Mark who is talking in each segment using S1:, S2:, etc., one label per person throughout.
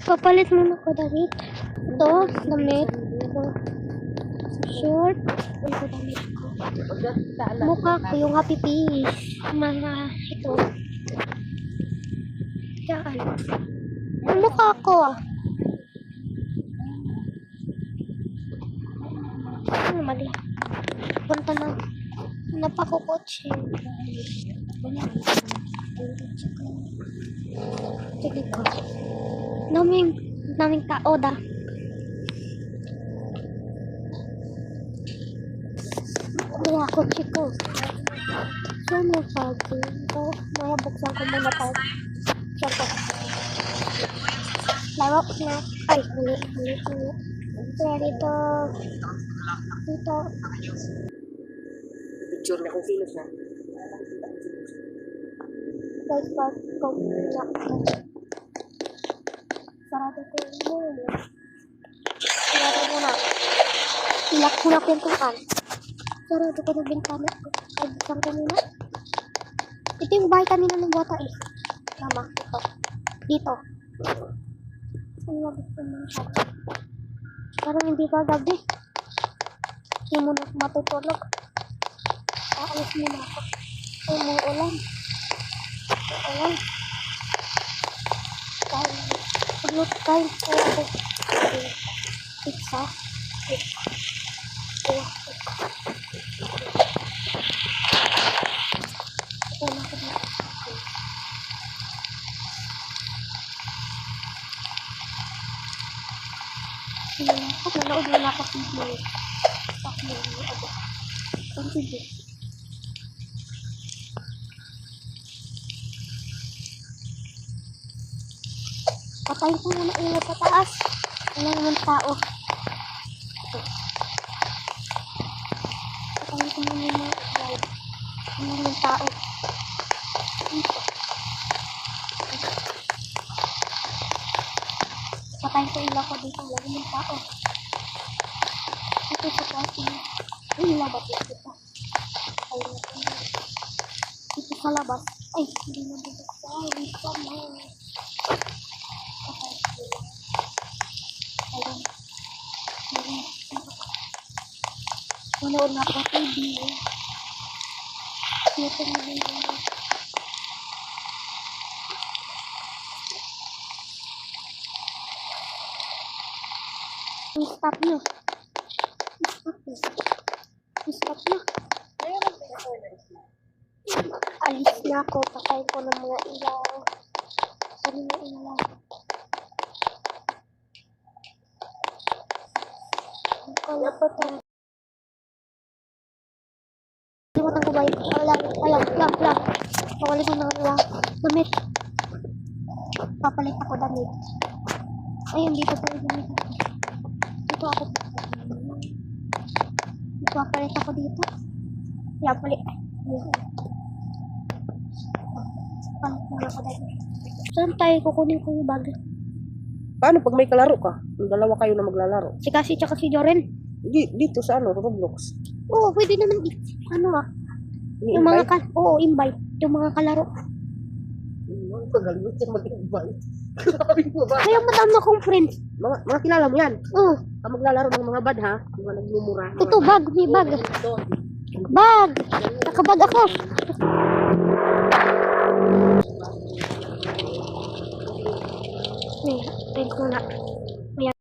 S1: Papalit muna ko damit. Ito, damit. Ito, short. Ito, damit ko. Mukha ko yung happy face. Mga ito. Yan. Ang mukha ko ah. Ano mali? Punta na. Napakukotse. Tigil ko. Naming tao da. Kaya kotse ko. Saan yung sabi? Ito, mga buksan ko muna pa. Siyempre. Laro na. Ay, huli. Kaya dito. Dito.
S2: Picture niya kung sino siya.
S1: Guys, park ko muna. Sarado ko muna. Sarado muna. Ilak ko na pintuan. Sarado ko ng bintana ko. Ay, buksan ko muna. Ito yung bahay kanina ng bata eh. Tama, ito. Dito. Ay, mabuksan mo siya. Parang hindi pa gabi. Hindi mo na matutulog. Aalis muna ako. Ay, may ulan. Ayan. Pagluto tayo. Ayan. Pizza. Ayan. Ayan ako dito. Nanood na ako sa video. Ang video. Patayin ko muna yung sa taas. Wala naman tao. Patayin ko muna yung light. Wala naman tao. Patayin ko ilaw ko dito. Wala naman tao. Ito sa pati. Ay, labat dito. Patayin natin. Dito sa labas. Ay, hindi na dito. Ay, dito na. Manood na ako TV. Dito na rin ako. Stop nyo. Stop nyo. Alis na ako. Patayin ko ng mga ilaw. Ano na ilaw? Kala pa tayo. Limutan ko ba yun? Lang. Pawalis mo ng damit. Papalit ako damit. Ayun, dito pa yung damit. Dito ako. Papalit ako dito. Kaya palit. Palit mo ako dito. Saan tayo kukunin ko yung bag?
S2: Paano pag may kalaro ka? Yung dalawa kayo na maglalaro.
S1: Si Cassie tsaka si Joren.
S2: Dito sa ano, Roblox.
S1: Oo, pwede naman ano ah. Yung mga invite. Yung mga kalaro.
S2: Ang kagaling mo siya mag-invite. Sabi mo ba?
S1: Kaya madami akong friends.
S2: Mga kilala mo yan.
S1: Oo.
S2: Ang maglalaro ng mga bad ha. Mga nagmumura.
S1: Ito, bag. May bag. Bag. Nakabag ako. Wait ko na. Ayan.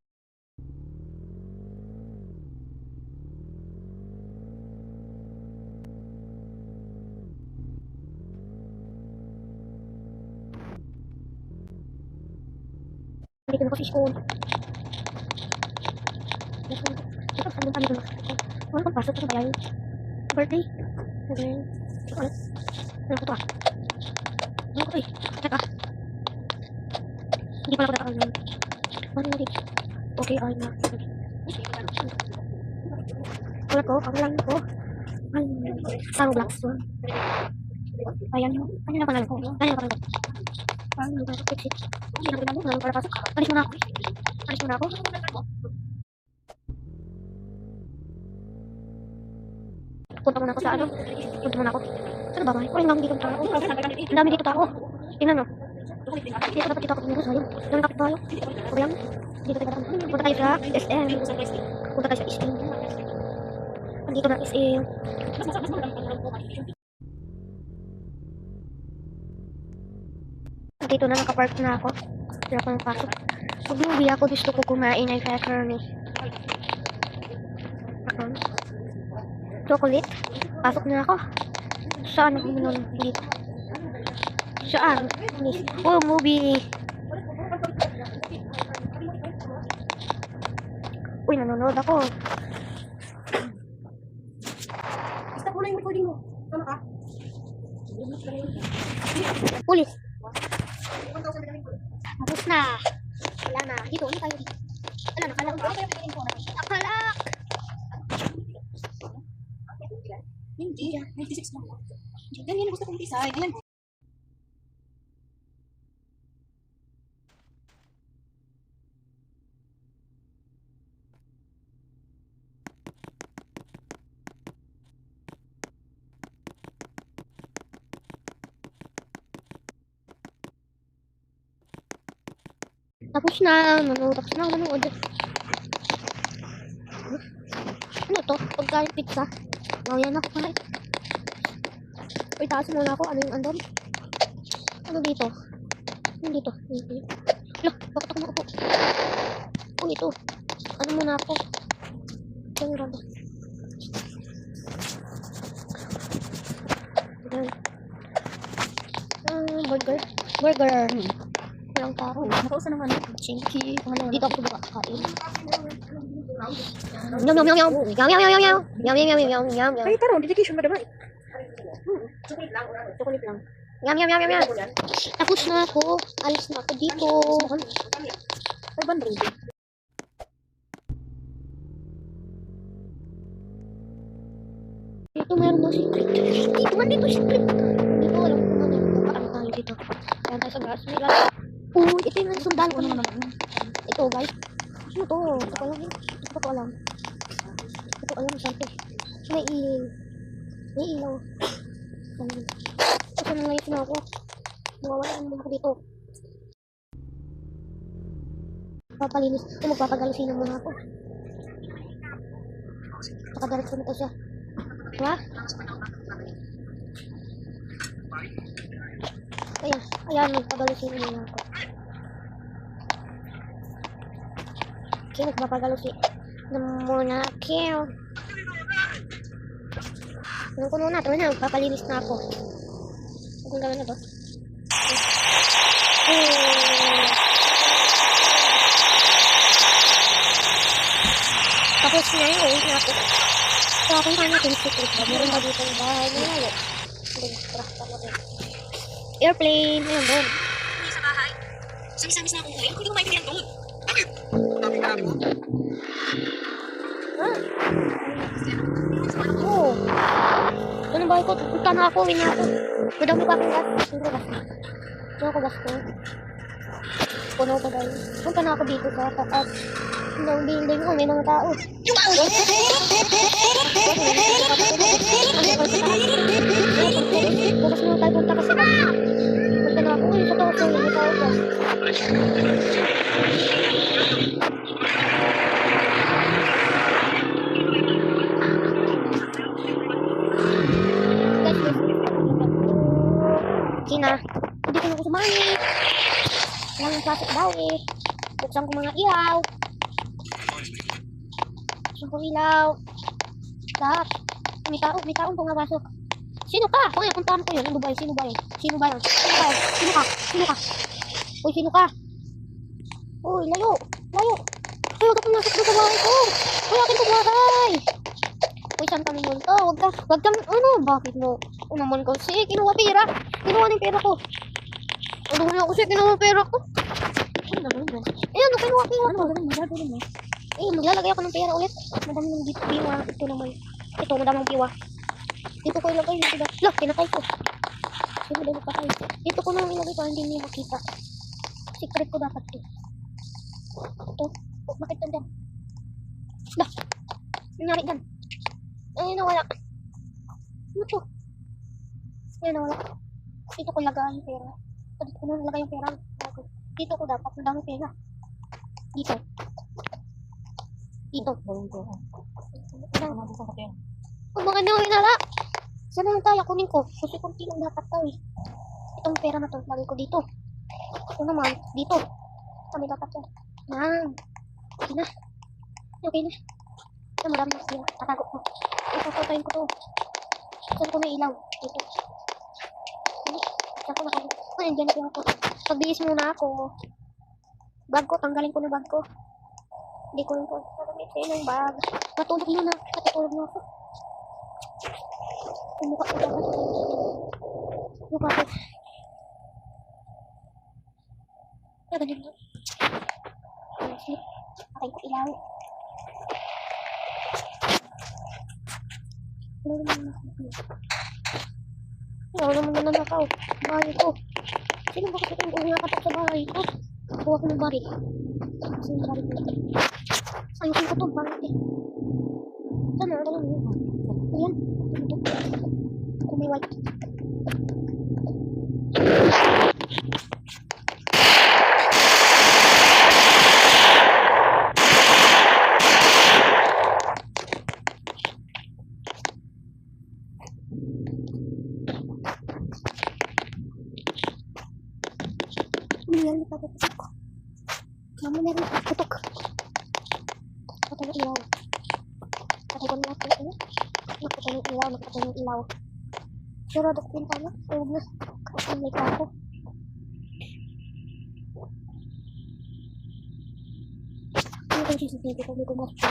S1: Balik na ako sa school. Ito, saan kami naman? Ano kung pasok ko ba yan? Birthday? Okay. Ulit. Ano ko to ah? Ano ko to eh? Check ah. Hindi pala ko natakal. Ano hindi? Okay, ay na. Ulit ko, lang ko. Saro blocks to. Ayan yung, ano na pangalan ko? Ano na pangalan ko? Parang nang pasok, exit. Hindi na pinalo, nang para pasok. Alis muna ako. Punta muna ako sa ano? Punta muna ako. Saan ba ba? Parang lang dito tao. Ang dami dito tao. Tingnan mo. Dito dapat kita ako pumunta, sayang. Walang kapit tayo. Sayang. Dito tayo dapat. Punta tayo sa SM. Punta tayo sa SM. Andito na SM. Dito na nakapark na ako. Wala pa ng pasok. Mag-movie ako. Gusto ko kumain ay pepperoni. Chocolate. Pasok na ako. Saan ako nun? Dito. Saan? Oh, movie. Uy, nanonood ako.
S2: Stop mo na yung recording mo. Tama ka?
S1: Pulis. Tapos na. Wala na. Dito, ano tayo dito? Wala na, kalak. Akalak!
S2: Hindi. 96 lang. Yan yung gusto kong design. Ayan.
S1: Tapos na. Tapos na ako manood. Ano to? Pagkain pizza. Oh, yan ako kain. Uy, taas muna ako. Ano yung andon? Ano dito? Ano dito? Loh, bakit ako naupo? Oh, ito. Ano muna ako? Diyan rada. Burger. Burger. Walang tao.
S2: Nakausan naman.
S1: Chinky. Dito ako sa kain. Yum yum yum yum. Yum yum yum yum yum. Yum yum yum yum yum yum.
S2: Ay, taro. Dedication mo naman.
S1: Chocolate lang. Chocolate lang. Yum yum yum yum yum. Tapos na ako. Alis na ako dito.
S2: Urban Road.
S1: Dito meron daw secret. Dito man dito secret. Dito alam ko man yung parang tayo dito. Kaya tayo sa gas. May gas. Uy, ito yung sundalo ko naman. Ito guys. Ano to? Ito ko alam. Ito ko alam. Ito ko alam saan to. May ilaw. May ilaw. Ito na ngayon na ako. Mawawala naman ako dito. Papalinis. Ito magpapagalusin muna ako. Nakadarat ko siya. Diba? Ayan. Ayan. Magpapagalusin muna ako. Okay, magpapagalusin muna ako. Anong ko muna? Ito na. Magpapalinis na ako. Anong gawin na to? Tapos na yun. Uwi na ako. So, kung paano natin secret ba? Meron ba dito yung bahay na layo? Airplane. Ayun doon.
S2: Hindi sa bahay. Samis-samis na akong kuya. Hindi ko maintindihan to. Bakit?
S1: Oo. Ito na bahay ko. Punta na ako. Uwi na ako. Madami pa akong gas. Sino gas na? Sino ako gas ko? Puno pa dahil. Punta na ako dito sa taas. Ang building ko. May mga tao. Bukas na tayo punta kasi. Punta na ako. Uy, sa tao ko. May tao ko. Kina, hindi ko na ako sumali. Walang pasok daw eh. Buksan ko mga ilaw. Buksan ko ilaw. Lahat. May taong pumapasok. Sino ka? Kung puntahan ko yun, ano ba yun? Sino ba yun? Sino ba yun? Sino ba yun? Sino ka? Sino ka? Uy, sino ka? Uy, layo. Layo. Uy, huwag ka pumasok doon sa bahay ko. Uy, akin to bahay. Uy, saan kami yun to? Huwag kang, ano, bakit mo? O naman kasi, kinuha pera. Kinuha ng pera ko. Ano na ako siya, kinuha pera ko. Ano naman yun? Ayan, kinuha pera ko. Maglalagay ako ng pera ulit. Madami ng piwa. Ito naman. Ito, madamang piwa. Dito ko ilagay. Look, pinatay ko. Sino ba napatay? Dito ko na ilagay para hindi niyo makita. Secret ko dapat to. Ito. Oh, bakit nandyan? Look. Nangyari dyan. Ay, nawala. Ano to? Ay, nawala. Dito ko lagay yung pera. Dito ko na nilagay yung pera. Dito ko dapat. Ang dami pera. Dito. Dito. Kung mga nang inala. Saan na yung tayo? Kunin ko. Kasi kunti lang dapat tayo eh. Itong pera na to. Lagay ko dito. Ito naman. Dito. Kami dapat yan. Yan. Okay na. Okay na. Ito marami na siya. Tatago ko. Ipapatayin ko to. Saan ko may ilaw? Dito. Saan ko nakalit? Ay, andyan na yung ako. Pagbihis muna ako. Bag ko. Tanggalin ko na bag ko. Hindi ko rin po. Gagamitin yung bag. Matulog na. Katutulog na ako. Mukha ko dapat. Mukha ko. Ganyan na. Sleep. Patay ko ilaw. Ano naman na ako? Ano naman na nanakaw? Bahay ko. Sino ba kasi itong umakapat sa bahay ko? Kuha ko ng bahay. Sino yung bahay ko? Ayusin ko ito. Bakit eh? Sana, ano lang yun? Ayan. Ito. Kung may white. Meron pa putok ko. Mama meron pa putok. Patay ng ilaw. Patay ko na natin ito. Nakapatay ng ilaw. Nakapatay ng ilaw. Sarado ko pintana. Huwag na. Kapag may klako. Ano ko yung CCTV ko? May kumas pa.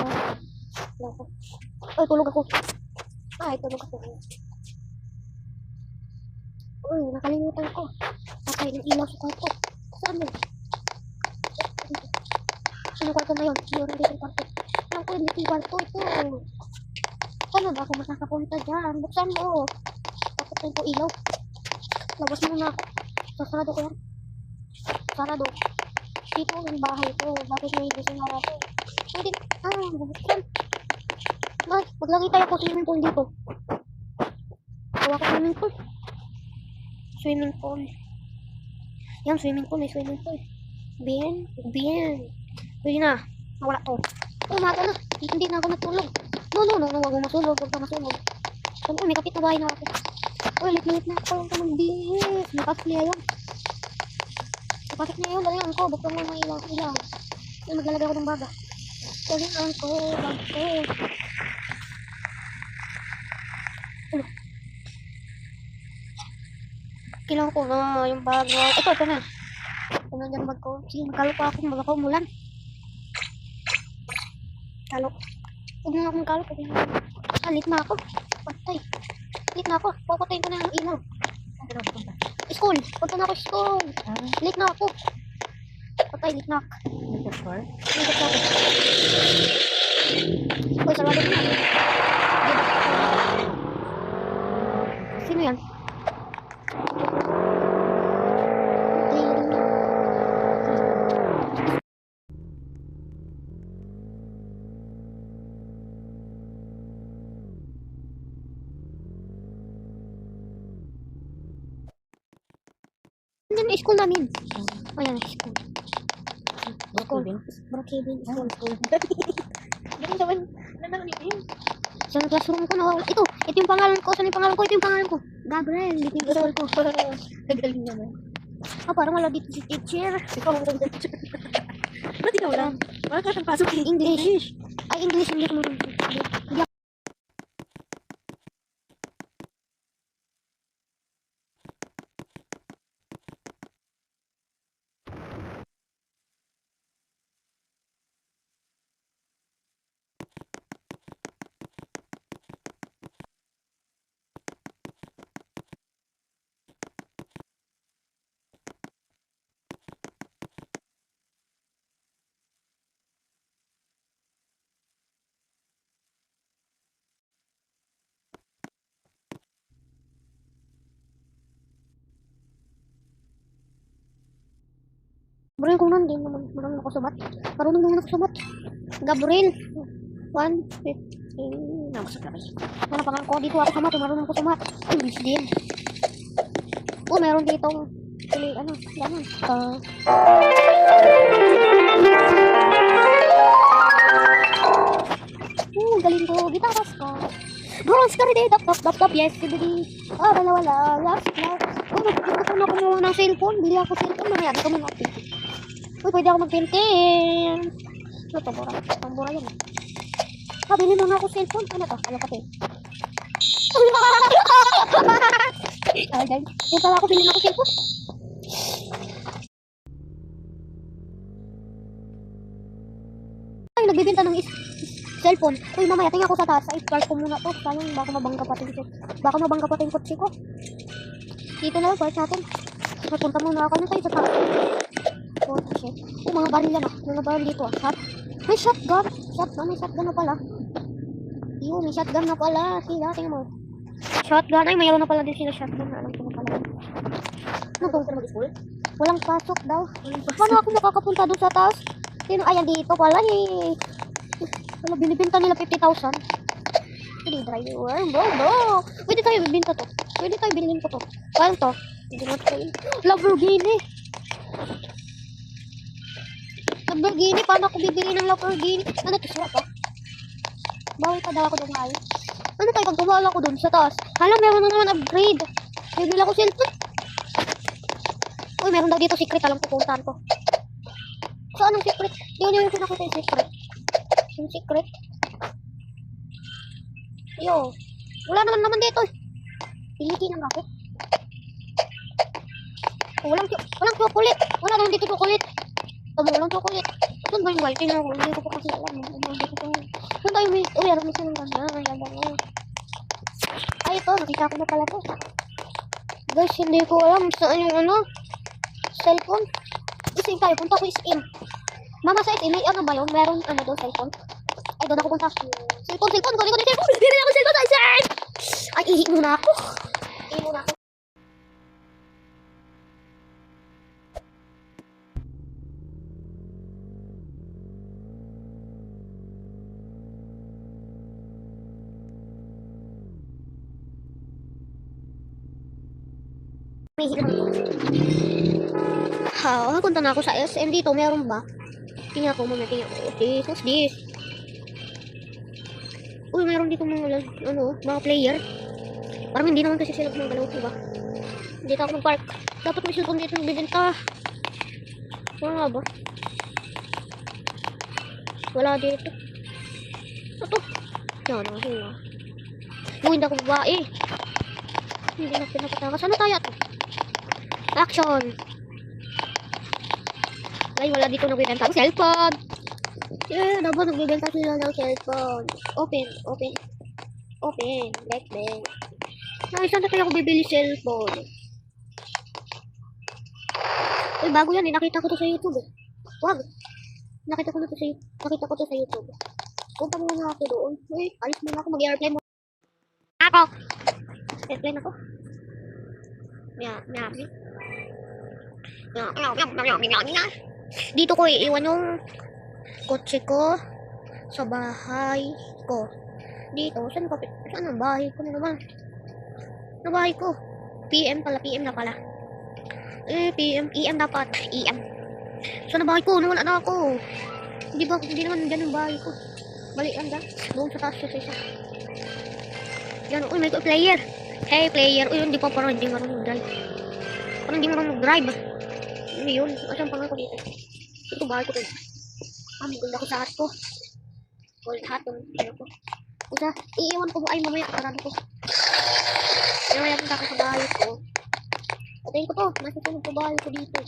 S1: Klako. Ay, tulog ako. Ay, tulog ako. Uy, nakalimutan ko. Patay ng ilaw sa kwarto. Saan yun? Saan yung kwarto na yun? Meron dito yung kwarto. Alam ko, hindi yung kwarto ito. Saan ba ako makakapunta dyan? Buksan mo. Tapos ko ilaw. Labas muna ako. Sasarado ko yan. Sarado. Dito yung bahay ko. Bakit may gusto nga ako? Pwede. Buksan. Ay, maglagay tayo ko swimming pool dito. Gawa ko swimming pool. Swimming pool. Yan, swimming pool. May swimming pool. Bien. Pwede na. Nawala to. Umaga na. Hindi na ako natulog. No. Huwag mo masulog. Huwag ka masulog. Sabi ko, may kapit na bahay na ako. Uy, lit na ako. Huwag ka magbihis. Napasok niya yun. Dalihan ko. Buksan mo mga ilaw. Ay, maglalagay ako ng baga. Dalihan ko. Bag ko. Ano? Kailangan ko na yung bag mo. Ito na. Ito na dyan bag ko. Sige, magkalo pa ako. Baka umulan. Kalo. Huwag na akong kalo. Lit na ako. Patay. Lit na ako. Papatayin ko na yung ilaw. School. Punta na ako school. Lit na ako. Patay, lit na ako. Lit na ako. Uy, sarado na. Sino yan? Yan yung school namin. Ayan, school. Brookhaven School. Ganun naman. Sa classroom ko na. Ito yung pangalan ko. Saan yung pangalan ko? Ito yung pangalan ko. Gabriel. Dito yung school ko. Nagaling naman. Parang wala dito si teacher. Ikaw ang teacher. Ba't ikaw lang? Wala ka pasok in English. Ay, English. Hindi ko marunong. Gabriel kung nandun naman. Marunong ako sumat. Marunong naman ako sumat. Gabriel. 115. Nabasag na ba yun? Ano pangalan ko? Dito ako sumat. Marunong ako sumat. English din. Meron ditong Pili, ano, ganun. Galing ko. Gitaras ka. Bronze ka rin eh. Dap. Yes, sibili. Wala. Last. Magpapagod na ako muna ng cellphone. Bili ako cellphone. Mamaya, dito mo mag-painting. Uy, pwede ako mag-painting. Ano to, bura? Ang bura yan. Bili muna ako cellphone. Ano to? Ano pati? Ay, guys. Yung pala ako, bili na ako cellphone. Ay, nagbibenta ng cellphone. Uy, mamaya, tingnan ko sa taas. Ay, park ko muna to. Sayang, baka mabangga pati yung kotse ko. Dito na lang, park natin. Napunta muna ako na tayo sa taas. Kotse. Uy, mga baril yan ah. Mga baril dito ah. May shotgun. May shotgun na pala. Yun, may shotgun na pala. Sila, tingnan mo. Shotgun. Ay, mayroon na pala din sila shotgun. Alam ko na pala. Ano to? Walang pasok daw. Paano ako makakapunta doon sa taas? Sino? Ayan, dito pala eh. Wala, binibinta nila 50,000. Hindi, driver. Bro. Pwede tayo bibinta to. Pwede tayo bilhin ko to. Paano to? Hindi mo tayo. Lamborghini. Paano ako bibili ng Lamborghini? Ano to, sira pa? Bawal pa daw ako doon ay. Ano tayo pag gumala ko doon sa taas? Hala, meron na naman upgrade. Bibili ako cellphone. Uy, meron daw dito secret. Alam ko puntahan ko. So, anong secret? Yun yung pinakita yung secret. Yung secret. Yo. Wala naman dito eh. Pilitin lang ako. Walang chocolate. Wala naman dito chocolate. Walang chocolate. Saan ba yung white? Tingnan ko. Hindi ko pa kasi alam. Saan tayo may... Uy, alam mo siya ng ganda. Ang ganda na. Ay, ito. Nakita ko na pala to. Guys, hindi ko alam saan yung ano. Cellphone. Ising tayo. Punta ko ising. Mama sa SM, may ano ba yun? Meron ano doon, cellphone? Ay, doon ako punta. Cellphone. Kunin ko na cellphone. Hindi na ako cellphone sa SM. Ay, ihi muna ako. Punta na ako sa SM dito. Meron ba? Tingnan ko muna. Okay, what's this? Uy, meron dito mga, mga player. Parang hindi naman kasi sila gumagalaw, diba? Dito ako mag-park. Dapat may cellphone dito nagbibenta. Wala ba? Wala dito. Ito. Yan, wala. Hindi ako babae. Hindi na pinapatakas. Ano tayo ito? Action! Ay, wala dito nagbibenta ang cellphone. Yeah, dapat nagbibenta sila ng cellphone. Open. Black. Saan na kaya ako bibili cellphone? Uy, bago yan eh. Nakita ko to sa YouTube eh. Wag. Nakita ko to sa YouTube. Punta muna ako doon. Uy, alis muna ako. Mag-airplane muna ako. Airplane ako. Dito ko iiwan yung kotse ko sa bahay ko. Dito, saan ang bahay ko na naman? Ang bahay ko. PM na pala. EM dapat. EM. Saan ang bahay ko? Nawala na ako. Hindi naman dyan ang bahay ko. Balikan ka. Doon sa taas sa isa. Yan, uy, may player. Hey, player. Uy, hindi pa parang hindi marunong mag-drive. Parang hindi marunong mag-drive. Ano yun? Asan pa nga ko dito? Ito bahay ko dito. Maganda ko sa hat ko. Gold hat yung ano ko. Isa, iiwan ko ay mamaya karami ko. Mamaya punta ko sa bahay ko. Patayin ko to. Nasusunod ko bahay ko dito.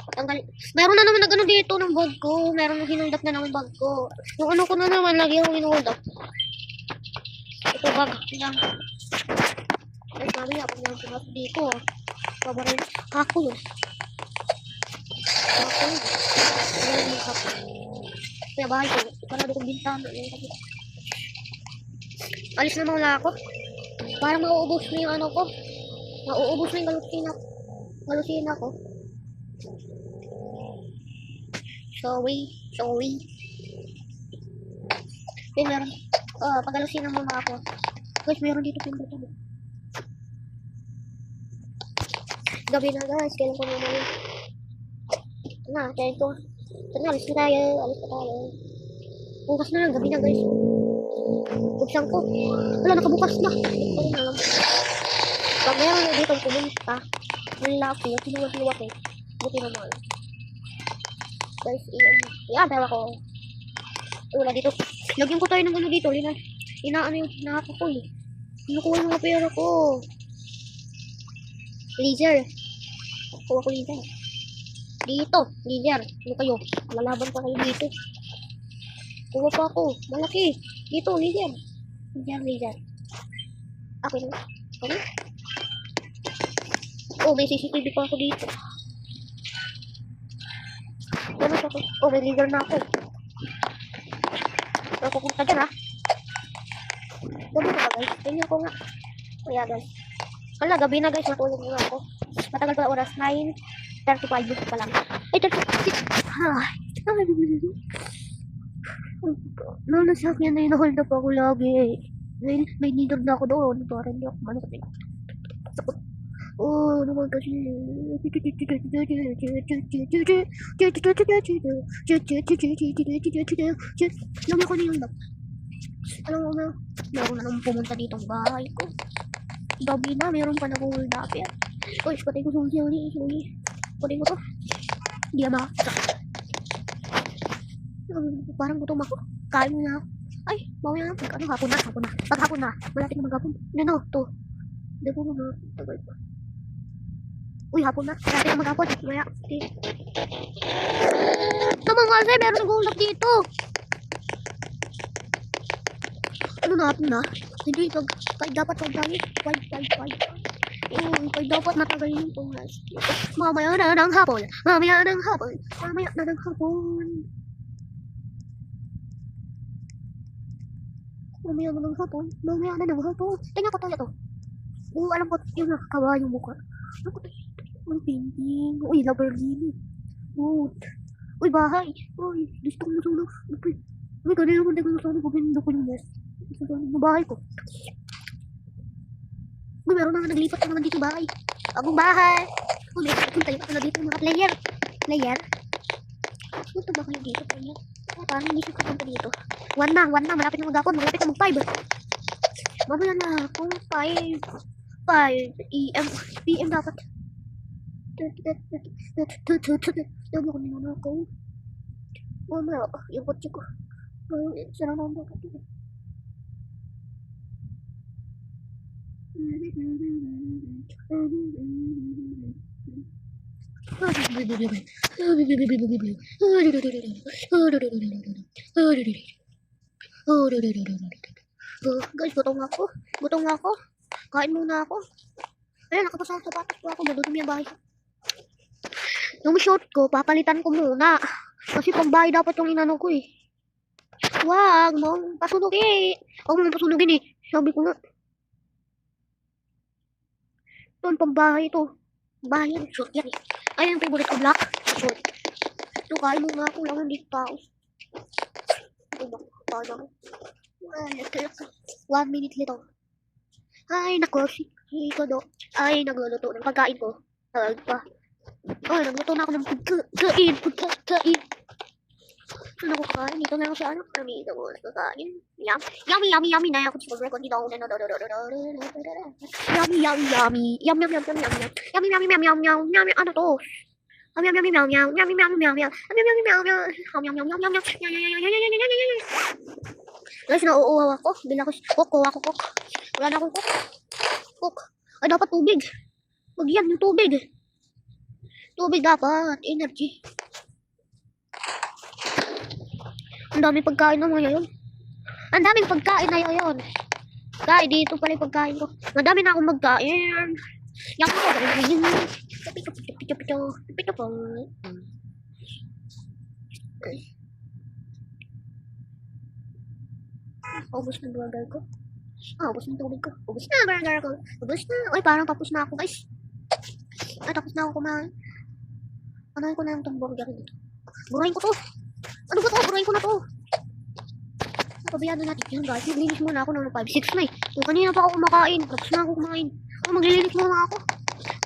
S1: Patanggal. Meron na naman nag-ano dito ng bag ko. Meron na hinuldak na naman bag ko. Yung ano ko na naman, lagi akong hinuldak. Ito bag. Yan. Ay, mamaya pag naman pumasok dito. Pabarin. Kako yun. Kaya bahay ko, iparado kong bintana. Alis na muna ako. Parang mauubos na yung ano ko. Mauubos na yung galusina ko. Sorry. Then meron, pagalusina muna ako. Guys, meron dito pindutan. Gabi na guys, kailan ko naman yun. Kaya ito. Tara, alis na tayo. Bukas na lang, gabi na guys. Buksan ko. Wala, nakabukas na. Hindi ko rin alam. Pag meron na dito pumunta, nilaki, sinuwat-luwat eh. Buti naman. Guys, yan, tawa ko. Wala dito. Lagyan ko tayo ng ano dito. Inaano yung nakaka ko eh. Kinukuha yung mga pera ko. Laser. Kuha ko laser. Dito, laser. Ano kayo? Lalaban pa kayo dito. Kuha pa ako. Malaki. Dito, laser. Laser. Okay na. Ano? Oh, may CCTV pa ako dito. Ano sa ako? Oh, may laser na ako. So, pupunta dyan ha. Gabi na ba guys? Tingnan ko nga. Kaya guys. Wala, gabi na guys. Matulog na ako. Matagal pa oras. 9:35 pa lang. Ay, 36. Sa akin na hold up ako lagi. May needle na ako doon. Para hindi ako manasapin. Sakot. Oh, naman kasi. Alam ko na yung lock. Alam mo na. Meron na nang pumunta ditong bahay ko. Gabi na, meron pa nag-hold up yan. Uy, patay ko sorry. Patay ko to. Hindi ba? Parang gutom ako. Kain mo na ako. Ay, mamaya na. Hapon na. Pag hapon na, malapit na maghapon. Ano, to. Hindi ko na tagal pa. Uy, hapon na. Malapit na maghapon. Maya. Okay. Naman kasi, meron nag-hold up dito. Ano na, hapon na? Hindi, dapat pagdami. 5. Dapat matagal yung punas. Mamaya na ng hapon. Tingnan ko tayo to. Alam ko yung nakakawa yung mukha. Ano ko tayo? Ang painting. Uy, Lamborghini. Uy, bahay. Uy, gusto ko na sunog. Uy, kanina ko hindi ko sunog. Pupindo ko yung nest. Gusto ko yung bahay ko. Uy, meron na nga naglipat na naman dito bahay. Bagong bahay. Uy, punta yung ano dito mga player. Punta ba kayo dito? Parang hindi siya kapunta dito. 1 na. Malapit na mag-hapon. Malapit na mag-5. Mamaya na ako. 5 PM dapat. Dami ko nila ako. Mamaya, yung kotse ko. Sana naman dapat yun. Guys, gutom ako. Kain muna ako. Ayan, nakapasa sa sapatos ko ako. Madudumi ang bahay. Yung short ko, papalitan ko muna. Kasi pambahay dapat yung inano ko eh. Wag mong pasunugin. Huwag mong pasunugin eh. Sabi ko nga. Ito, pambahay ito. Bahay yan. Short yan eh. Ayan ang favorite ko, black. Short. Ito, kain muna ako lang. Hindi tao. Ito ba? Tao. 1 minute little. Ay, nako. Ay, nagluluto ng pagkain ko. Tawag pa. Ay, nagluto na ako ng pagkain. Ano ko kain? Dito meron siya ano? Dito ko nagkakain. Yummy na ako. Mag-record dito ako. Yummy. Ano to? Guys, nauuhaw ako. Bila ko kuha ko cook. Wala na akong cook. Ay, dapat tubig. Wag yan yung tubig. Tubig dapat. Energy. Ang daming pagkain na ngayon. Guys, dito pala yung pagkain ko. Madami na akong magkain. Yan ko. Pito po. Ubus na burger ko. Ubus na tubig ko. Ubus na burger ko. Ubus na. Uy, parang tapos na ako guys. Tapos na ako kumain. Ano ko na yung itong burger dito. Burahin ko to. Ano ba to? Burahin ko na to. Pabayaan na natin yan guys. Maglinis muna ako ng 5-6 na eh. Kanina pa ako kumakain. Tapos na ako kumain. Maglilinis muna ako.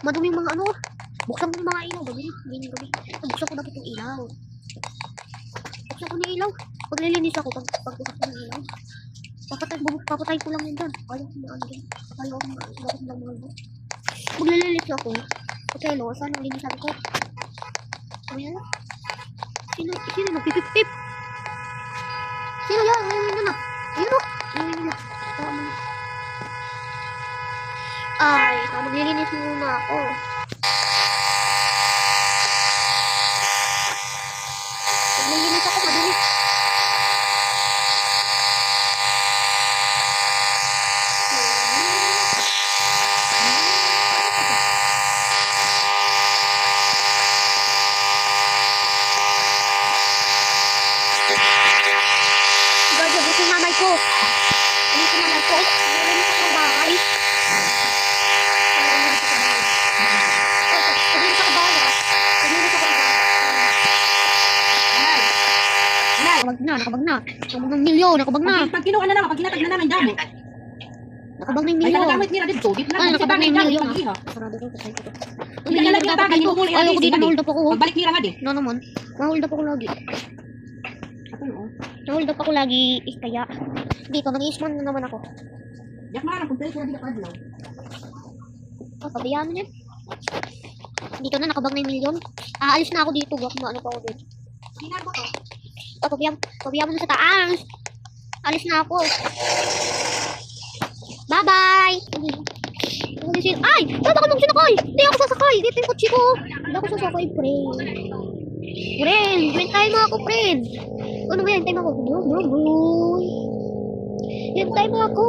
S1: Madumi yung mga ano. Buksan ko yung mga ilaw. Gabi. Buksan ko dapat yung ilaw. Buksan ko yung ilaw. Paglilinis ako, pagbukas ko ng ilaw. Papatay ko lang yun dyan. Ayaw ko maano dyan. Ayaw ko maano. Maglilinis ako. Okay, lo. Saan ang linisan ko? Ano yan? Sino nagpipip-pip? Sino yan? Ayun na. Ayun o. Ayun na. Ay, maglilinis muna ako. Maglilinis ako, mabilis. Gago, buti nanay ko. Buti nanay ko. Maglilinis ako ng bahay. Maglilinis ako bahay. Maglilinis ako ng bahay. Nakabag na. Nakabag ng milyon. Nakabag na.
S2: Pag kinuha na naman, pag kinatag na namin damo.
S1: Nakabag ng
S2: Ay,
S1: milyon.
S2: nagagamit nila dito. Dito na.
S1: Ay, nakabag na yung milyon.
S2: Pag-iha.
S1: Sarado ko. Patay ko.
S2: Hindi na lang kita, ganyan ko muli.
S1: Ayaw ko dito. Nahold up ako.
S2: Pagbalik nila nga di.
S1: No naman. Nahold up ako lagi. Nahold up ako lagi. Kaya dito, nag-i-spawn na naman ako.
S2: Yak na lang, kung pwede ko na di nakadlaw.
S1: Pabayaan mo yan. Dito na, nakabag na yung milyon. Aalis na ako dito. Gak maano pa ako dito.
S2: Sinar ba to?
S1: Pabayaan mo na sa taas. Alis na ako. Bye-bye! Ay! Ba't ako nung sinakay? Hindi ako sasakay. Dito yung kotse ko. Hindi ako sasakay, friend. Friend! Hintay mo ako, friend. Ano ba yan? Hintay mo ako. Hintay mo ako.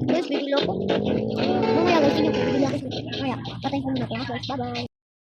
S1: Guys, bibili ako. Mamaya guys, hindi ko bibili ako. Mamaya, patayin ko muna ito. Guys, bye-bye.